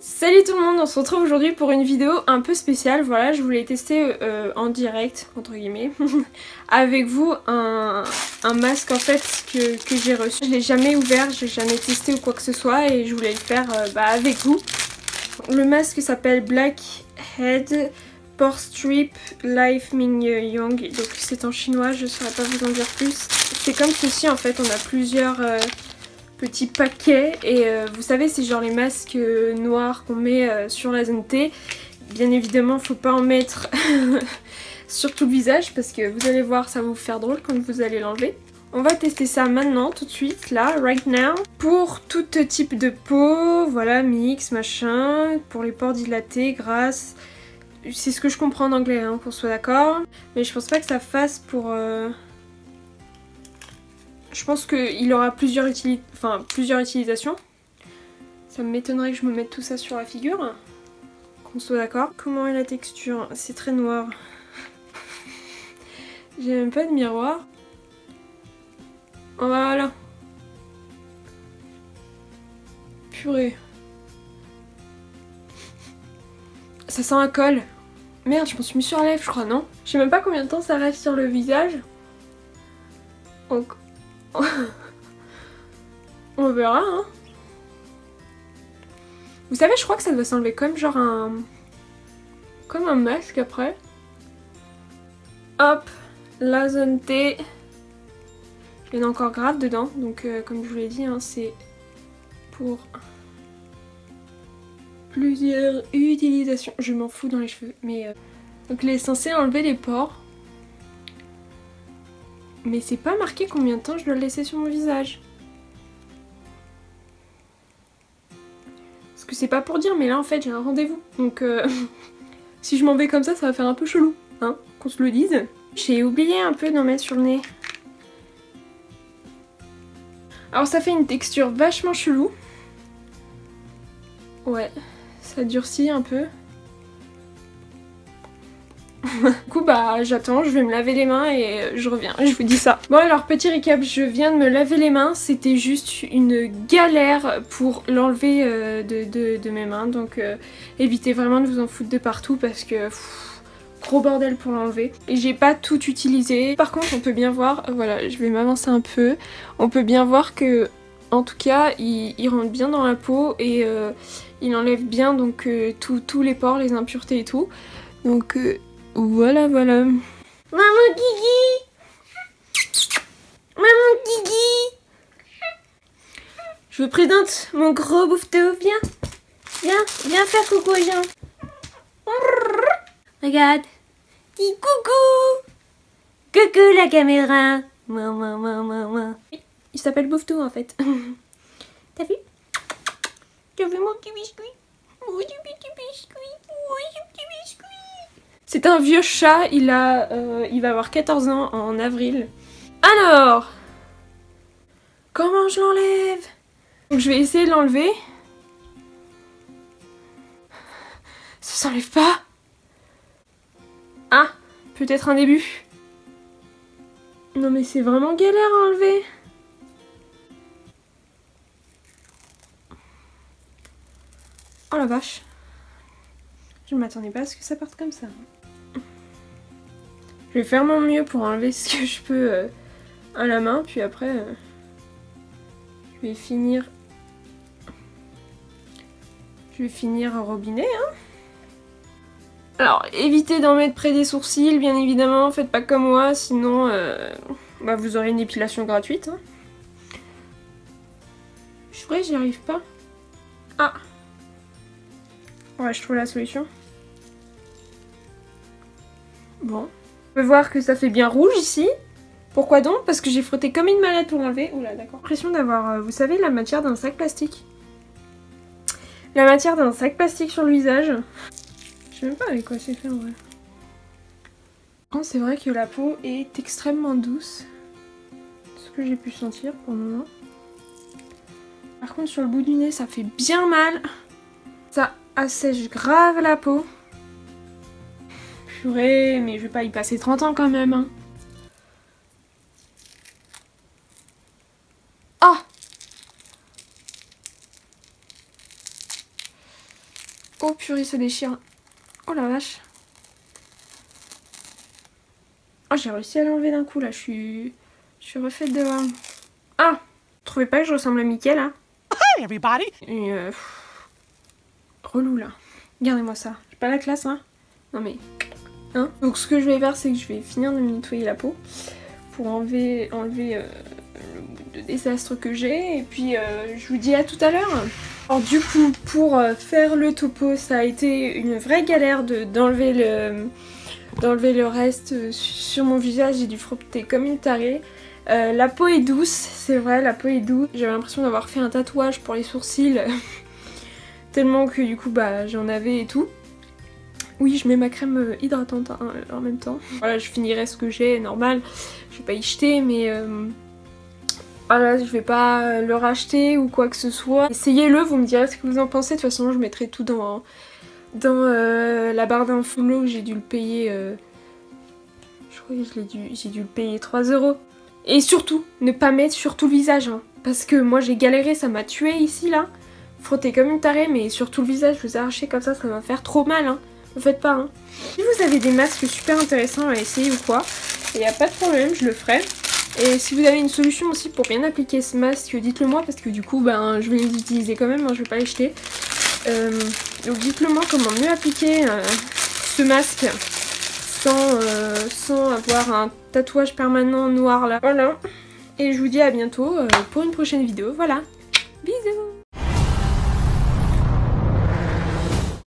Salut tout le monde, on se retrouve aujourd'hui pour une vidéo un peu spéciale. Voilà, je voulais tester en direct, entre guillemets, avec vous un masque en fait que j'ai reçu. Je l'ai jamais ouvert, j'ai jamais testé ou quoi que ce soit et je voulais le faire avec vous. Le masque s'appelle Blackhead Pore Strip Life Ming Young, donc c'est en chinois, je ne saurais pas vous en dire plus. C'est comme ceci en fait, on a plusieurs petits paquets et vous savez c'est genre les masques noirs qu'on met sur la zone T. Bien évidemment faut pas en mettre sur tout le visage parce que vous allez voir ça va vous faire drôle quand vous allez l'enlever. On va tester ça maintenant, tout de suite, là, right now. Pour tout type de peau, voilà, mix, machin, pour les pores dilatés, grasses. C'est ce que je comprends en anglais, hein, qu'on soit d'accord. Mais je pense pas que ça fasse pour... Je pense qu'il aura plusieurs utilisations. Ça m'étonnerait que je me mette tout ça sur la figure. Qu'on soit d'accord. Comment est la texture? C'est très noir. J'ai même pas de miroir. Voilà. Purée. Ça sent un col. Merde, je m'en suis mis sur la lèvre, je crois, non? Je sais même pas combien de temps ça reste sur le visage. Donc... on verra, hein. Vous savez, je crois que ça doit s'enlever comme genre un... comme un masque après. Hop, la zone T. Il y en a encore grave dedans, donc comme je vous l'ai dit, hein, c'est pour plusieurs utilisations. Je m'en fous dans les cheveux, mais... Donc il est censé enlever les pores. Mais c'est pas marqué combien de temps je dois le laisser sur mon visage. Parce que c'est pas pour dire, mais là en fait j'ai un rendez-vous. Donc si je m'en vais comme ça va faire un peu chelou, hein, qu'on se le dise. J'ai oublié un peu d'en mettre sur le nez. Alors ça fait une texture vachement chelou. Ouais, ça durcit un peu. Du coup bah j'attends, je vais me laver les mains et je reviens, je vous dis ça. Bon alors petit récap, je viens de me laver les mains, c'était juste une galère pour l'enlever de mes mains. Donc évitez vraiment de vous en foutre de partout parce que... gros bordel pour l'enlever. Et j'ai pas tout utilisé. Par contre on peut bien voir, voilà je vais m'avancer un peu, on peut bien voir que en tout cas il rentre bien dans la peau et il enlève bien donc tous les pores, les impuretés et tout. Donc voilà. Maman Guigui, maman Guigui, je vous présente mon gros bouffeteau, viens faire coucou aux gens. Regarde. Dis coucou! Coucou la caméra! Il s'appelle Bouffetou en fait. T'as vu? T'as vu mon petit biscuit? Mon petit biscuit! Mon petit biscuit! C'est un vieux chat, il va avoir 14 ans en avril. Alors! Comment je l'enlève? Donc je vais essayer de l'enlever. Ça s'enlève pas? Ah, peut-être un début. Non mais c'est vraiment galère à enlever. Oh la vache. Je ne m'attendais pas à ce que ça parte comme ça. Je vais faire mon mieux pour enlever ce que je peux à la main, puis après je vais finir au robinet, hein. Alors, évitez d'en mettre près des sourcils, bien évidemment, faites pas comme moi, sinon bah, vous aurez une épilation gratuite. Hein. Je suis vraie, j'y arrive pas. Ah! Ouais, je trouve la solution. Bon. On peut voir que ça fait bien rouge ici. Pourquoi donc? Parce que j'ai frotté comme une malade pour l'enlever. Oula, d'accord. J'ai l'impression d'avoir, vous savez, la matière d'un sac plastique. La matière d'un sac plastique sur le visage. Je sais même pas avec quoi c'est fait en vrai. C'est vrai que la peau est extrêmement douce. Ce que j'ai pu sentir pour le moment. Par contre sur le bout du nez ça fait bien mal. Ça assèche grave la peau. Purée, mais je vais pas y passer 30 ans quand même. Hein. Oh! Oh purée, ça déchire. Oh la vache. Oh, j'ai réussi à l'enlever d'un coup là, je suis refaite de... Ah, vous trouvez pas que je ressemble à Mickey là? Hi everybody. Et relou là. Regardez-moi ça. J'ai pas la classe hein. Non mais... Hein. Donc ce que je vais faire, c'est que je vais finir de me nettoyer la peau pour enlever le bout de désastre que j'ai. Et puis je vous dis à tout à l'heure. Alors du coup, pour faire le topo, ça a été une vraie galère d'enlever le reste sur mon visage. J'ai dû frotter comme une tarée. La peau est douce, c'est vrai, la peau est douce. J'avais l'impression d'avoir fait un tatouage pour les sourcils. Tellement que du coup, bah j'en avais et tout. Oui, je mets ma crème hydratante en même temps. Voilà, je finirai ce que j'ai, normal. Je vais pas y jeter, mais... Voilà, je vais pas le racheter ou quoi que ce soit. Essayez-le, vous me direz ce que vous en pensez. De toute façon, je mettrai tout dans la barre d'infos que j'ai dû le payer... Je crois que j'ai dû le payer 3 €. Et surtout, ne pas mettre sur tout le visage. Hein, parce que moi, j'ai galéré, ça m'a tué ici, là. Frotter comme une tarée, mais sur tout le visage, vous arrachez comme ça va faire trop mal. Hein. Ne faites pas. Hein. Si vous avez des masques super intéressants à essayer ou quoi, il n'y a pas de problème, je le ferai. Et si vous avez une solution aussi pour bien appliquer ce masque, dites-le moi parce que du coup ben, je vais les utiliser quand même, hein, je vais pas les jeter. Donc dites-le moi comment mieux appliquer ce masque sans avoir un tatouage permanent noir là. Voilà. Et je vous dis à bientôt pour une prochaine vidéo. Voilà. Bisous.